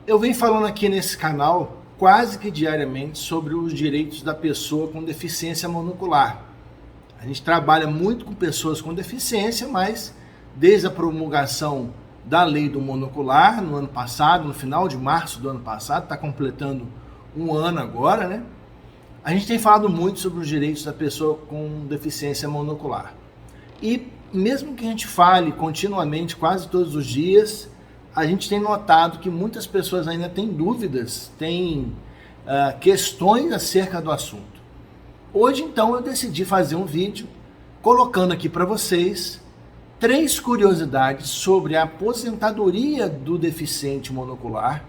Eu venho falando aqui nesse canal quase que diariamente sobre os direitos da pessoa com deficiência monocular. A gente trabalha muito com pessoas com deficiência, mas desde a promulgação da lei do monocular no ano passado, no final de março do ano passado, está completando um ano agora, né? A gente tem falado muito sobre os direitos da pessoa com deficiência monocular. E mesmo que a gente fale continuamente, quase todos os dias, a gente tem notado que muitas pessoas ainda têm dúvidas, têm questões acerca do assunto. Hoje, então, eu decidi fazer um vídeo colocando aqui para vocês 3 curiosidades sobre a aposentadoria do deficiente monocular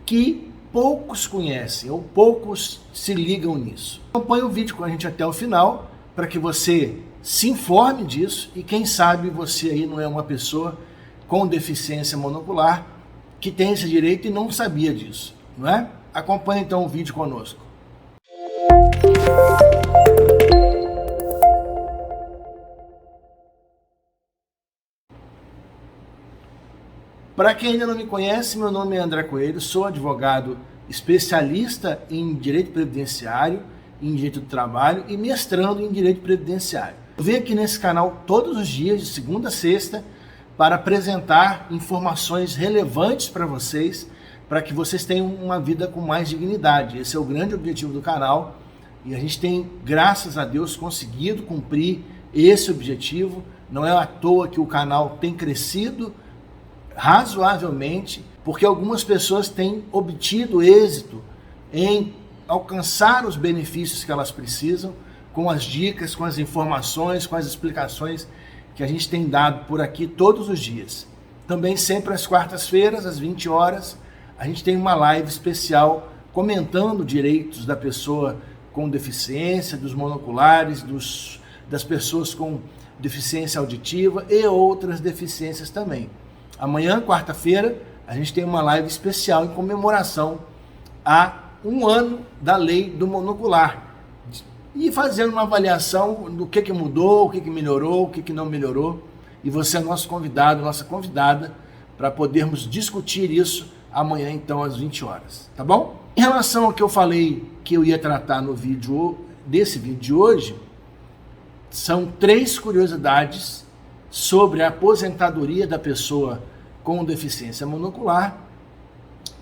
que poucos conhecem ou poucos se ligam nisso. Acompanhe o vídeo com a gente até o final para que você se informe disso e quem sabe você aí não é uma pessoa com deficiência monocular que tem esse direito e não sabia disso, não é? Acompanhe então o vídeo conosco. Para quem ainda não me conhece, meu nome é André Coelho, sou advogado especialista em direito previdenciário, em direito do trabalho e mestrando em direito previdenciário. Eu venho aqui nesse canal todos os dias, de segunda a sexta, para apresentar informações relevantes para vocês, para que vocês tenham uma vida com mais dignidade. Esse é o grande objetivo do canal e a gente tem, graças a Deus, conseguido cumprir esse objetivo. Não é à toa que o canal tem crescido razoavelmente, porque algumas pessoas têm obtido êxito em alcançar os benefícios que elas precisam, com as dicas, com as informações, com as explicações que a gente tem dado por aqui todos os dias. Também sempre às quartas-feiras, às 20 horas, a gente tem uma live especial comentando direitos da pessoa com deficiência, dos monoculares, das pessoas com deficiência auditiva e outras deficiências também. Amanhã, quarta-feira, a gente tem uma live especial em comemoração a um ano da lei do monocular. E fazendo uma avaliação do que mudou, o que melhorou, o que não melhorou. E você é nosso convidado, nossa convidada, para podermos discutir isso amanhã, então, às 20 horas. Tá bom? Em relação ao que eu falei que eu ia tratar no vídeo, desse vídeo de hoje, são 3 curiosidades sobre a aposentadoria da pessoa com deficiência monocular,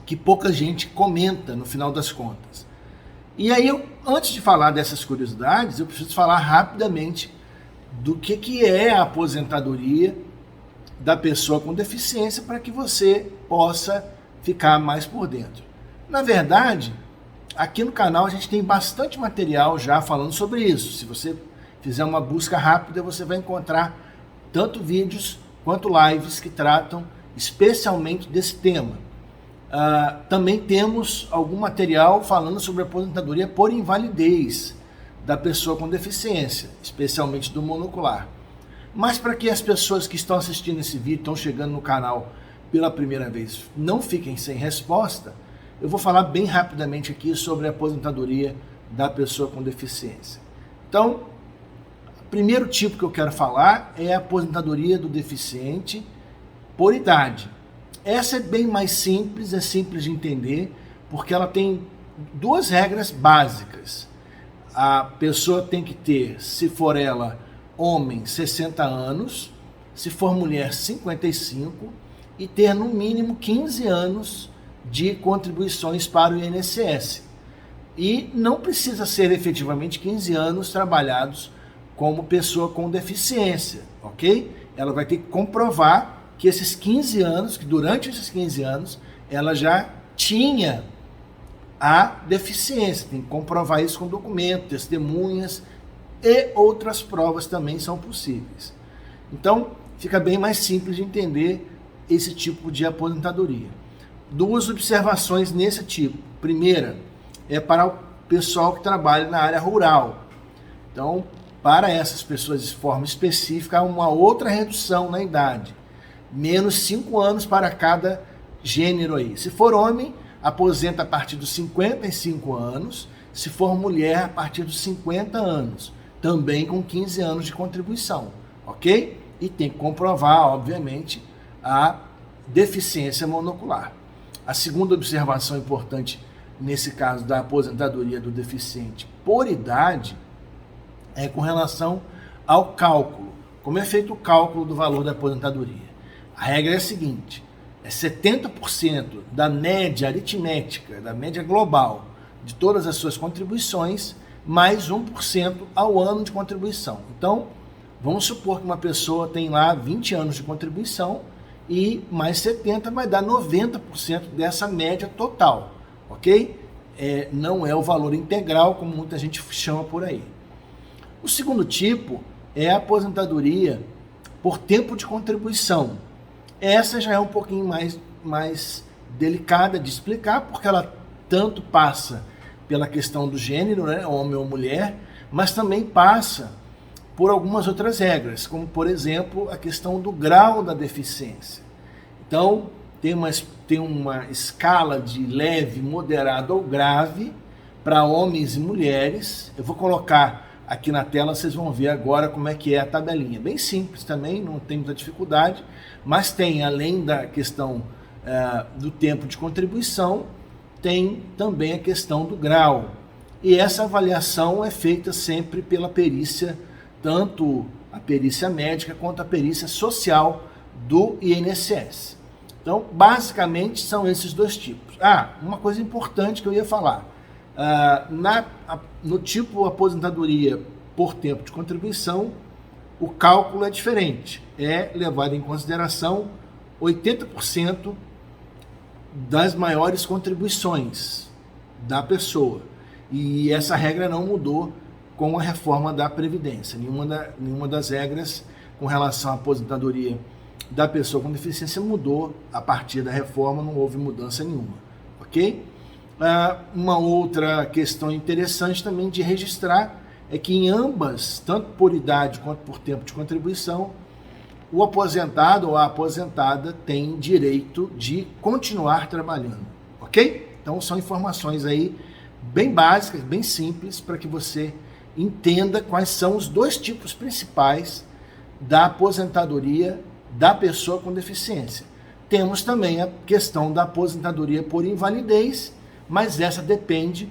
que pouca gente comenta no final das contas. E aí, antes de falar dessas curiosidades, eu preciso falar rapidamente do que é a aposentadoria da pessoa com deficiência para que você possa ficar mais por dentro. Na verdade, aqui no canal a gente tem bastante material já falando sobre isso. Se você fizer uma busca rápida, você vai encontrar tanto vídeos quanto lives que tratam especialmente desse tema. Também temos algum material falando sobre a aposentadoria por invalidez da pessoa com deficiência, especialmente do monocular. Mas para que as pessoas que estão assistindo esse vídeo, estão chegando no canal pela primeira vez, não fiquem sem resposta, eu vou falar bem rapidamente aqui sobre a aposentadoria da pessoa com deficiência. Então, o primeiro tipo que eu quero falar é a aposentadoria do deficiente por idade. Essa é bem mais simples, é simples de entender, porque ela tem 2 regras básicas. A pessoa tem que ter, se for ela homem, 60 anos, se for mulher, 55, e ter no mínimo 15 anos de contribuições para o INSS. E não precisa ser efetivamente 15 anos trabalhados como pessoa com deficiência, ok? Ela vai ter que comprovar que esses 15 anos, que durante esses 15 anos, ela já tinha a deficiência. Tem que comprovar isso com documento, testemunhas e outras provas também são possíveis. Então, fica bem mais simples de entender esse tipo de aposentadoria. 2 observações nesse tipo. Primeira, é para o pessoal que trabalha na área rural. Então, para essas pessoas de forma específica, há uma outra redução na idade. Menos 5 anos para cada gênero aí. Se for homem, aposenta a partir dos 55 anos. Se for mulher, a partir dos 50 anos. Também com 15 anos de contribuição, ok? E tem que comprovar, obviamente, a deficiência monocular. A segunda observação importante nesse caso da aposentadoria do deficiente por idade é com relação ao cálculo. Como é feito o cálculo do valor da aposentadoria? A regra é a seguinte: é 70% da média aritmética, da média global de todas as suas contribuições, mais 1% ao ano de contribuição. Então, vamos supor que uma pessoa tem lá 20 anos de contribuição e mais 70 vai dar 90% dessa média total, ok? Não é o valor integral, como muita gente chama por aí. O segundo tipo é a aposentadoria por tempo de contribuição. Essa já é um pouquinho mais delicada de explicar, porque ela tanto passa pela questão do gênero, né, homem ou mulher, mas também passa por algumas outras regras, como, por exemplo, a questão do grau da deficiência. Então, tem uma escala de leve, moderado ou grave para homens e mulheres. Eu vou colocar aqui na tela, vocês vão ver agora como é que é a tabelinha. Bem simples também, não tem muita dificuldade, mas tem, além da questão do tempo de contribuição, tem também a questão do grau. E essa avaliação é feita sempre pela perícia, tanto a perícia médica quanto a perícia social do INSS. Então, basicamente, são esses dois tipos. Uma coisa importante que eu ia falar. No tipo aposentadoria por tempo de contribuição, o cálculo é diferente. É levado em consideração 80% das maiores contribuições da pessoa. E essa regra não mudou com a reforma da Previdência. Nenhuma das regras com relação à aposentadoria da pessoa com deficiência mudou a partir da reforma, não houve mudança nenhuma, ok? Uma outra questão interessante também de registrar é que em ambas, tanto por idade quanto por tempo de contribuição, o aposentado ou a aposentada tem direito de continuar trabalhando, ok? Então são informações aí bem básicas, bem simples, para que você entenda quais são os dois tipos principais da aposentadoria da pessoa com deficiência. Temos também a questão da aposentadoria por invalidez, mas essa depende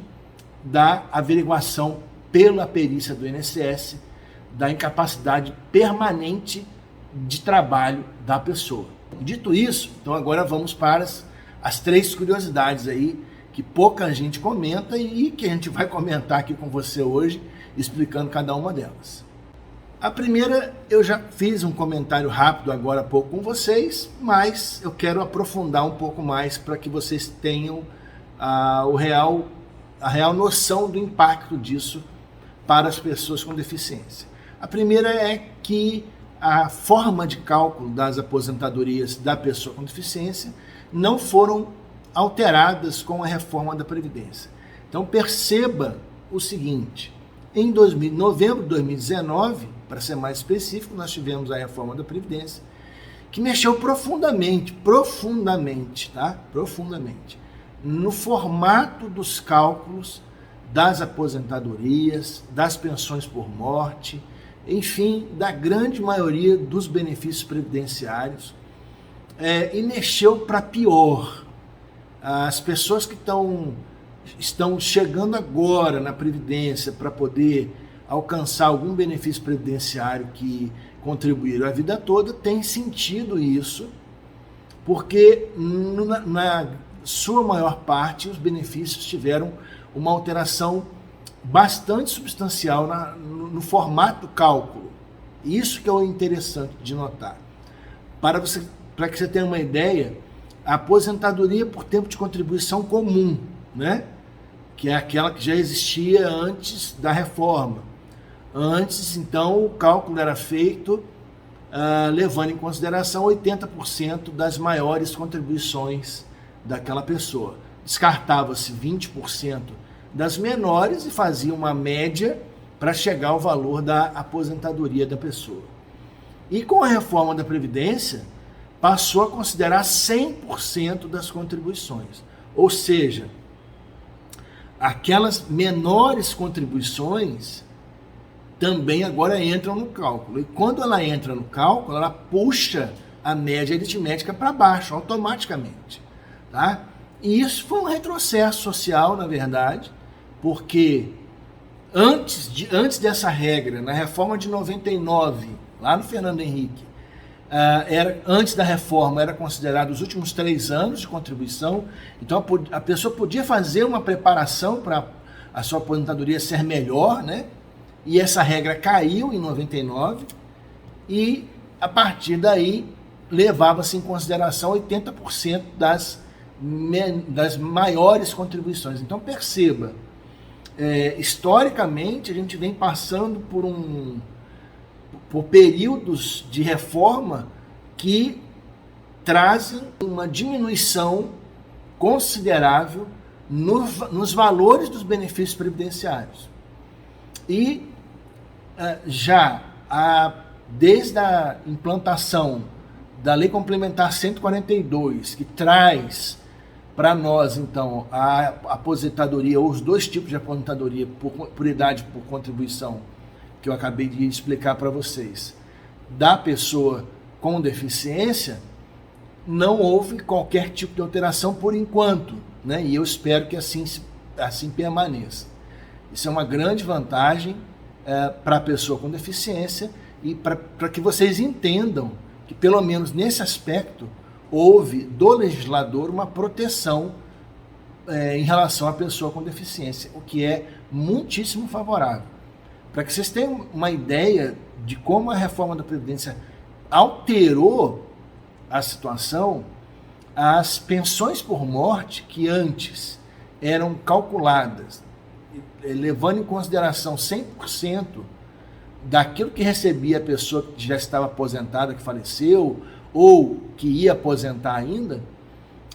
da averiguação pela perícia do INSS da incapacidade permanente de trabalho da pessoa. Dito isso, então agora vamos para as três curiosidades aí que pouca gente comenta e que a gente vai comentar aqui com você hoje, explicando cada uma delas. A primeira, eu já fiz um comentário rápido agora há pouco com vocês, mas eu quero aprofundar um pouco mais para que vocês tenham a real noção do impacto disso para as pessoas com deficiência. A primeira é que a forma de cálculo das aposentadorias da pessoa com deficiência não foram alteradas com a reforma da Previdência. Então perceba o seguinte: em novembro de 2019, para ser mais específico, nós tivemos a reforma da Previdência, que mexeu profundamente, no formato dos cálculos das aposentadorias, das pensões por morte, enfim, da grande maioria dos benefícios previdenciários, e mexeu para pior. As pessoas que estão chegando agora na Previdência para poder alcançar algum benefício previdenciário que contribuíram a vida toda, têm sentido isso, porque na sua maior parte os benefícios tiveram uma alteração bastante substancial no formato do cálculo. Isso que é o interessante de notar. Para que você tenha uma ideia, a aposentadoria por tempo de contribuição comum, né? Que é aquela que já existia antes da reforma. Antes, então, o cálculo era feito levando em consideração 80% das maiores contribuições daquela pessoa. Descartava-se 20% das menores e fazia uma média para chegar ao valor da aposentadoria da pessoa. E com a reforma da Previdência, passou a considerar 100% das contribuições. Ou seja, aquelas menores contribuições também agora entram no cálculo. E quando ela entra no cálculo, ela puxa a média aritmética para baixo, automaticamente. Tá? E isso foi um retrocesso social, na verdade, porque antes dessa regra, na reforma de 99, lá no Fernando Henrique, antes da reforma era considerado os últimos 3 anos de contribuição, então a pessoa podia fazer uma preparação para a sua aposentadoria ser melhor, né? E essa regra caiu em 99 e a partir daí levava-se em consideração 80% das maiores contribuições. Então perceba, historicamente a gente vem passando por períodos de reforma que trazem uma diminuição considerável nos valores dos benefícios previdenciários. E desde a implantação da Lei Complementar 142, que traz para nós, então, a aposentadoria, ou os 2 tipos de aposentadoria, por idade por contribuição, que eu acabei de explicar para vocês, da pessoa com deficiência, não houve qualquer tipo de alteração por enquanto, né? E eu espero que assim permaneça. Isso é uma grande vantagem para a pessoa com deficiência e para que vocês entendam que, pelo menos nesse aspecto, houve do legislador uma proteção em relação à pessoa com deficiência, o que é muitíssimo favorável. Para que vocês tenham uma ideia de como a reforma da Previdência alterou a situação, as pensões por morte, que antes eram calculadas levando em consideração 100% daquilo que recebia a pessoa que já estava aposentada, que faleceu, ou que ia aposentar ainda,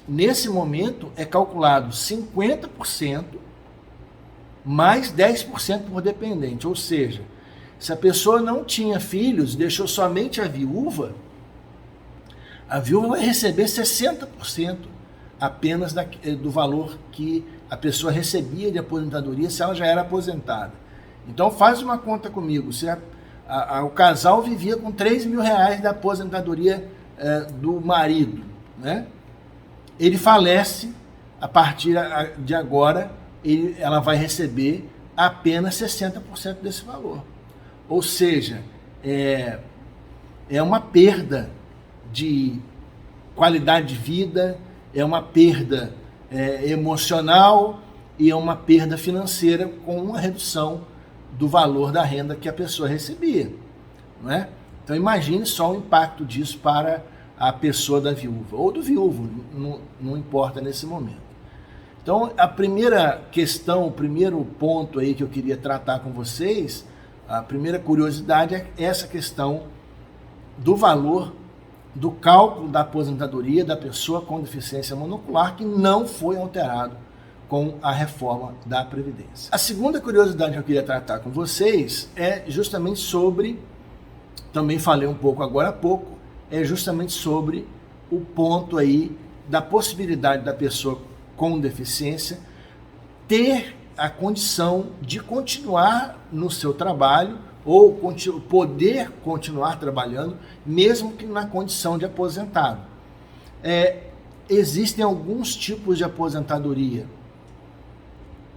nesse momento é calculado 50% mais 10% por dependente. Ou seja, se a pessoa não tinha filhos, deixou somente a viúva vai receber 60% apenas do valor que a pessoa recebia de aposentadoria se ela já era aposentada. Então faz uma conta comigo, se o casal vivia com 3 mil reais da aposentadoria do marido, né? Ele falece, a partir de agora ela vai receber apenas 60% desse valor. Ou seja, é uma perda de qualidade de vida, é uma perda emocional e é uma perda financeira com uma redução do valor da renda que a pessoa recebia, não é? Então imagine só o impacto disso para a pessoa da viúva, ou do viúvo, não importa nesse momento. Então a primeira questão, o primeiro ponto aí que eu queria tratar com vocês, a primeira curiosidade é essa questão do valor do cálculo da aposentadoria da pessoa com deficiência monocular, que não foi alterado com a reforma da Previdência. A segunda curiosidade que eu queria tratar com vocês é justamente sobre, também falei um pouco agora há pouco, é justamente sobre o ponto aí da possibilidade da pessoa com deficiência ter a condição de continuar no seu trabalho ou poder continuar trabalhando, mesmo que na condição de aposentado. Existem alguns tipos de aposentadoria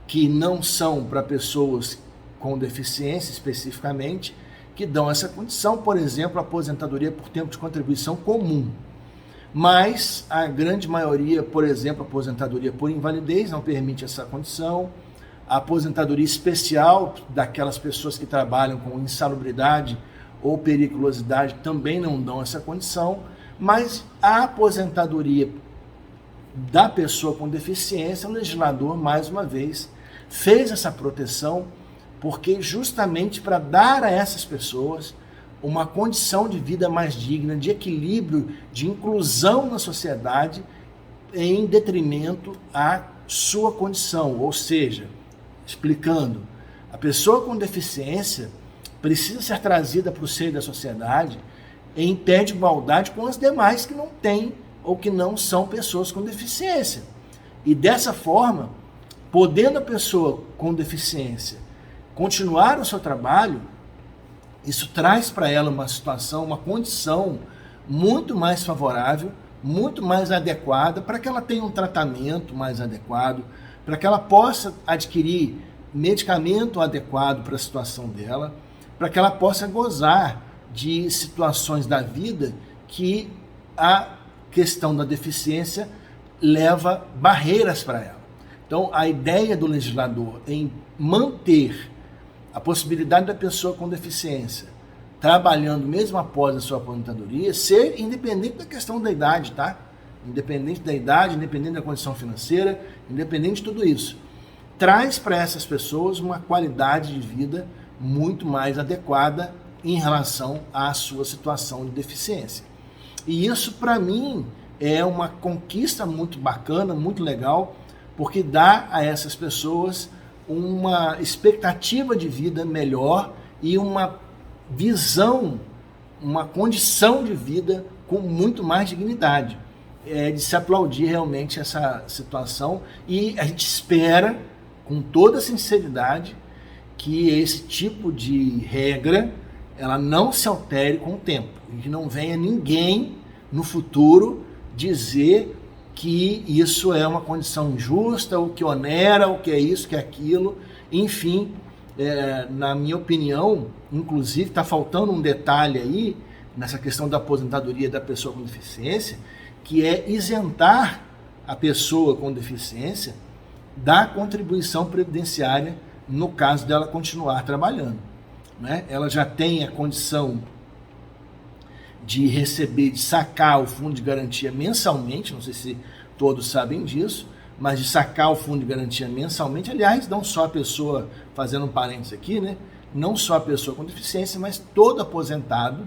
que não são para pessoas com deficiência especificamente, que dão essa condição, por exemplo, a aposentadoria por tempo de contribuição comum. Mas a grande maioria, por exemplo, a aposentadoria por invalidez não permite essa condição. A aposentadoria especial daquelas pessoas que trabalham com insalubridade ou periculosidade também não dão essa condição, mas a aposentadoria da pessoa com deficiência, o legislador, mais uma vez, fez essa proteção, porque justamente para dar a essas pessoas uma condição de vida mais digna, de equilíbrio, de inclusão na sociedade, em detrimento à sua condição. Ou seja, explicando, a pessoa com deficiência precisa ser trazida para o seio da sociedade em pé de igualdade com as demais que não têm ou que não são pessoas com deficiência. E dessa forma, podendo a pessoa com deficiência continuar o seu trabalho, isso traz para ela uma situação, uma condição muito mais favorável muito mais adequada para que ela tenha um tratamento mais adequado, para que ela possa adquirir medicamento adequado para a situação dela, para que ela possa gozar de situações da vida que a questão da deficiência leva barreiras para ela. Então, a ideia do legislador em manter a possibilidade da pessoa com deficiência trabalhando mesmo após a sua aposentadoria, ser independente da questão da idade, tá? Independente da idade, independente da condição financeira, independente de tudo isso, traz para essas pessoas uma qualidade de vida muito mais adequada em relação à sua situação de deficiência. E isso, para mim, é uma conquista muito bacana, muito legal, porque dá a essas pessoas uma expectativa de vida melhor e uma visão, uma condição de vida com muito mais dignidade. É de se aplaudir realmente essa situação, e a gente espera, com toda sinceridade, que esse tipo de regra ela não se altere com o tempo, e que não venha ninguém no futuro dizer que isso é uma condição injusta, ou que onera, ou que é isso, que é aquilo. Enfim, na minha opinião, inclusive está faltando um detalhe aí nessa questão da aposentadoria da pessoa com deficiência, que é isentar a pessoa com deficiência da contribuição previdenciária no caso dela continuar trabalhando, né? Ela já tem a condição de receber, de sacar o fundo de garantia mensalmente, não sei se todos sabem disso, mas de sacar o fundo de garantia mensalmente. Aliás, não só a pessoa, fazendo um parênteses aqui, né? Não só a pessoa com deficiência, mas todo aposentado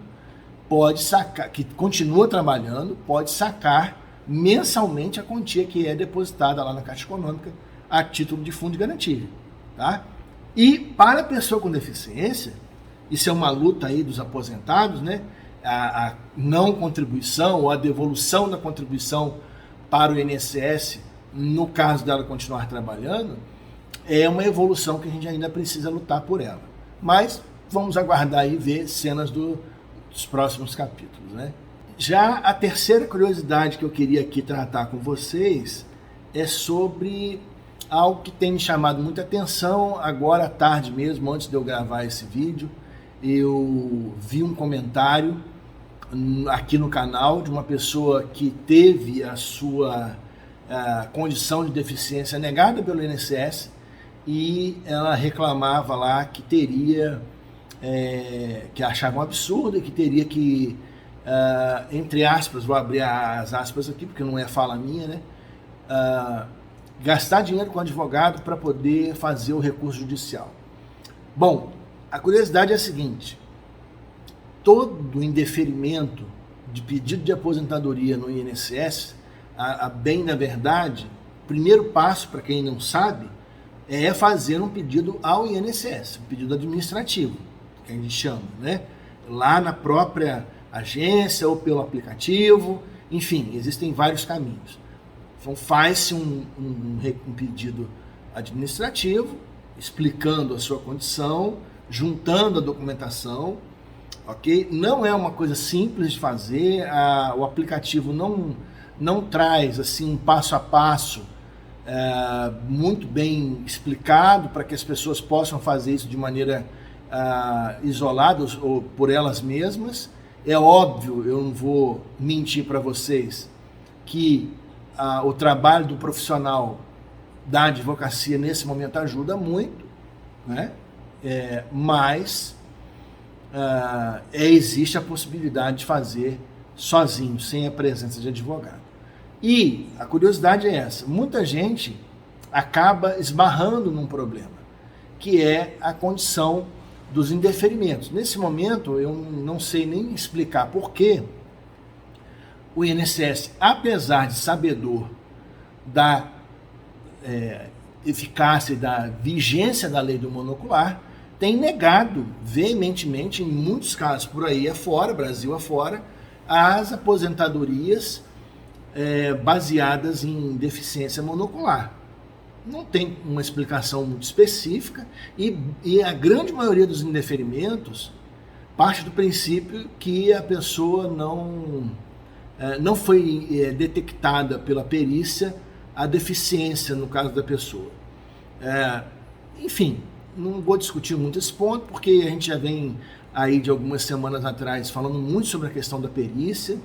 pode sacar, que continua trabalhando, pode sacar mensalmente a quantia que é depositada lá na Caixa Econômica a título de fundo de garantia, tá? E para a pessoa com deficiência, isso é uma luta aí dos aposentados, né? A não contribuição ou a devolução da contribuição para o INSS, no caso dela continuar trabalhando, é uma evolução que a gente ainda precisa lutar por ela. Mas vamos aguardar e ver cenas dos próximos capítulos, né? Já a terceira curiosidade que eu queria aqui tratar com vocês é sobre algo que tem me chamado muita atenção. Agora à tarde mesmo, antes de eu gravar esse vídeo, eu vi um comentário aqui no canal de uma pessoa que teve a sua condição de deficiência negada pelo INSS, e ela reclamava lá que teria, que achava um absurdo, e que teria que, entre aspas, vou abrir as aspas aqui porque não é fala minha, né? Gastar dinheiro com advogado para poder fazer o recurso judicial. Bom, a curiosidade é a seguinte: todo indeferimento de pedido de aposentadoria no INSS, a bem da verdade, o primeiro passo, para quem não sabe, é fazer um pedido ao INSS, um pedido administrativo, que a gente chama, né? Lá na própria agência ou pelo aplicativo, enfim, existem vários caminhos. Então faz-se um pedido administrativo, explicando a sua condição, juntando a documentação, ok? Não é uma coisa simples de fazer, o aplicativo não traz assim um passo a passo muito bem explicado para que as pessoas possam fazer isso de maneira isolada ou por elas mesmas. É óbvio, eu não vou mentir para vocês, que o trabalho do profissional da advocacia nesse momento ajuda muito, né? Mas existe a possibilidade de fazer sozinho, sem a presença de advogado. E a curiosidade é essa: muita gente acaba esbarrando num problema, que é a condição dos indeferimentos. Nesse momento, eu não sei nem explicar por que o INSS, apesar de sabedor da eficácia e da vigência da lei do monocular, tem negado veementemente, em muitos casos por aí afora, Brasil afora, as aposentadorias baseadas em deficiência monocular. Não tem uma explicação muito específica, e a grande maioria dos indeferimentos parte do princípio que a pessoa não foi detectada pela perícia a deficiência no caso da pessoa. Enfim, não vou discutir muito esse ponto, porque a gente já vem aí de algumas semanas atrás falando muito sobre a questão da perícia,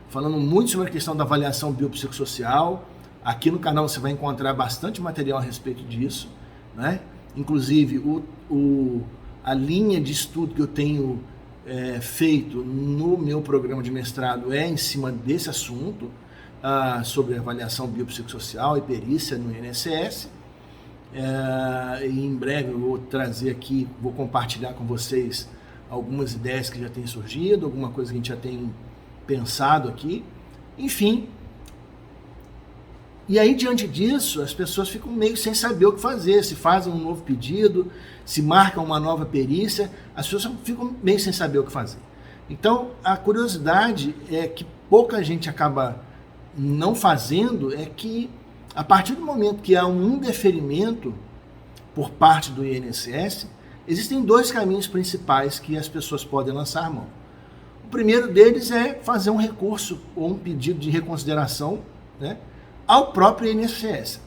falando muito sobre a questão da avaliação biopsicossocial. Aqui no canal você vai encontrar bastante material a respeito disso, né? Inclusive a linha de estudo que eu tenho feito no meu programa de mestrado é em cima desse assunto, sobre avaliação biopsicossocial e perícia no INSS. E em breve eu vou trazer aqui, vou compartilhar com vocês algumas ideias que já têm surgido, alguma coisa que a gente já tem pensado aqui, enfim. E aí, diante disso, as pessoas ficam meio sem saber o que fazer, se fazem um novo pedido, se marcam uma nova perícia, as pessoas ficam meio sem saber o que fazer. Então, a curiosidade é que pouca gente acaba não fazendo, é que a partir do momento que há um indeferimento por parte do INSS, existem dois caminhos principais que as pessoas podem lançar mão. O primeiro deles é fazer um recurso ou um pedido de reconsideração, né, ao próprio INSS.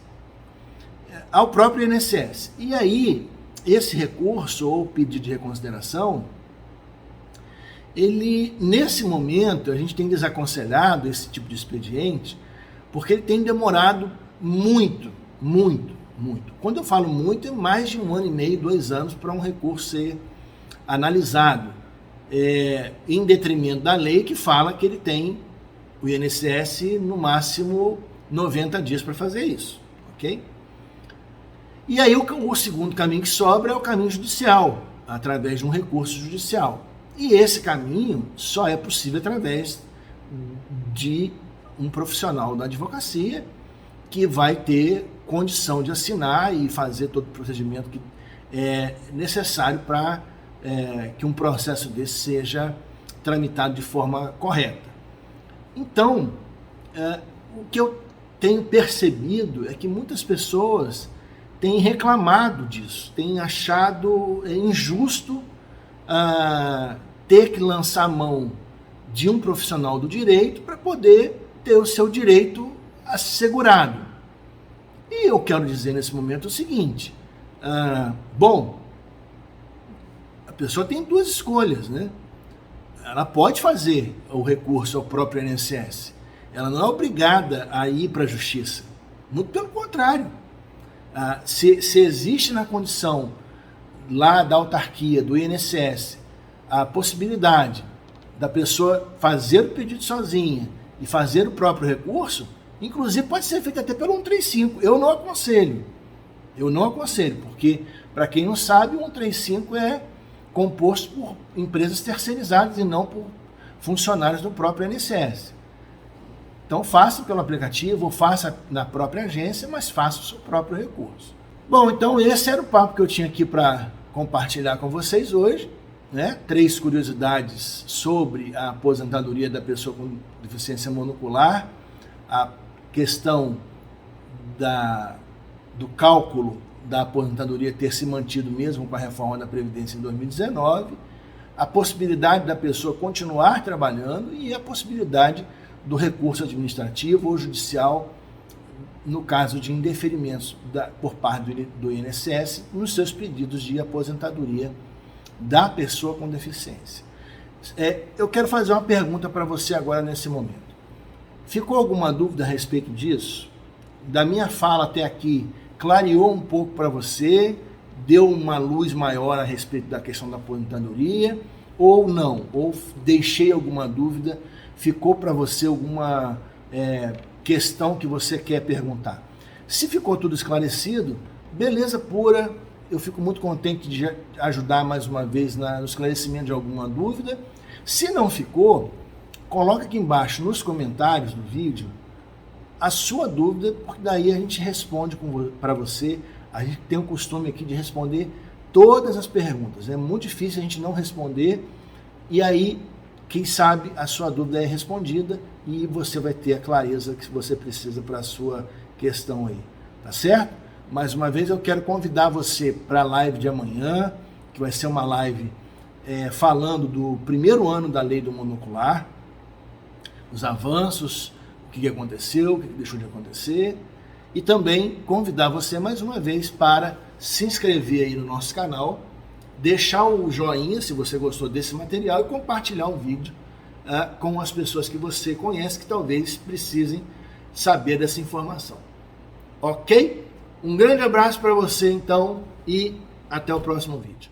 E aí, esse recurso ou pedido de reconsideração, ele, nesse momento, a gente tem desaconselhado esse tipo de expediente, porque ele tem demorado muito. Quando eu falo muito, é mais de 1 ano e meio, 2 anos para um recurso ser analisado, em detrimento da lei que fala que ele tem, o INSS, no máximo 90 dias para fazer isso, ok? E aí o segundo caminho que sobra é o caminho judicial, através de um recurso judicial. E esse caminho só é possível através de um profissional da advocacia que vai ter condição de assinar e fazer todo o procedimento que é necessário para que um processo desse seja tramitado de forma correta. Então, o que eu tenho percebido é que muitas pessoas têm reclamado disso, têm achado injusto ter que lançar mão de um profissional do direito para poder ter o seu direito assegurado. E eu quero dizer nesse momento o seguinte, bom, a pessoa tem duas escolhas, né? Ela pode fazer o recurso ao próprio INSS, ela não é obrigada a ir para a justiça, muito pelo contrário. Se existe na condição lá da autarquia, do INSS, a possibilidade da pessoa fazer o pedido sozinha e fazer o próprio recurso, inclusive pode ser feito até pelo 135. Eu não aconselho, porque, para quem não sabe, o 135 é composto por empresas terceirizadas e não por funcionários do próprio INSS. Então faça pelo aplicativo ou faça na própria agência, mas faça o seu próprio recurso. Bom, então esse era o papo que eu tinha aqui para compartilhar com vocês hoje, né? 3 curiosidades sobre a aposentadoria da pessoa com deficiência monocular, a questão do cálculo da aposentadoria ter se mantido mesmo com a reforma da Previdência em 2019, a possibilidade da pessoa continuar trabalhando e a possibilidade do recurso administrativo ou judicial no caso de indeferimentos por parte do INSS nos seus pedidos de aposentadoria da pessoa com deficiência. Eu quero fazer uma pergunta para você agora nesse momento. Ficou alguma dúvida a respeito disso? Da minha fala até aqui, clareou um pouco para você? Deu uma luz maior a respeito da questão da aposentadoria? Ou não? Ou deixei alguma dúvida? Ficou para você alguma questão que você quer perguntar? Se ficou tudo esclarecido, beleza pura, eu fico muito contente de ajudar mais uma vez no esclarecimento de alguma dúvida. Se não ficou, coloca aqui embaixo nos comentários do vídeo a sua dúvida, porque daí a gente responde para você. A gente tem o costume aqui de responder todas as perguntas. É muito difícil a gente não responder, e aí, quem sabe, a sua dúvida é respondida e você vai ter a clareza que você precisa para a sua questão aí, tá certo? Mais uma vez eu quero convidar você para a live de amanhã, que vai ser uma live falando do primeiro ano da lei do monocular. os avanços, o que aconteceu, o que deixou de acontecer, e também convidar você mais uma vez para se inscrever aí no nosso canal, deixar o joinha se você gostou desse material e compartilhar o vídeo com as pessoas que você conhece que talvez precisem saber dessa informação. Ok? Um grande abraço para você então e até o próximo vídeo.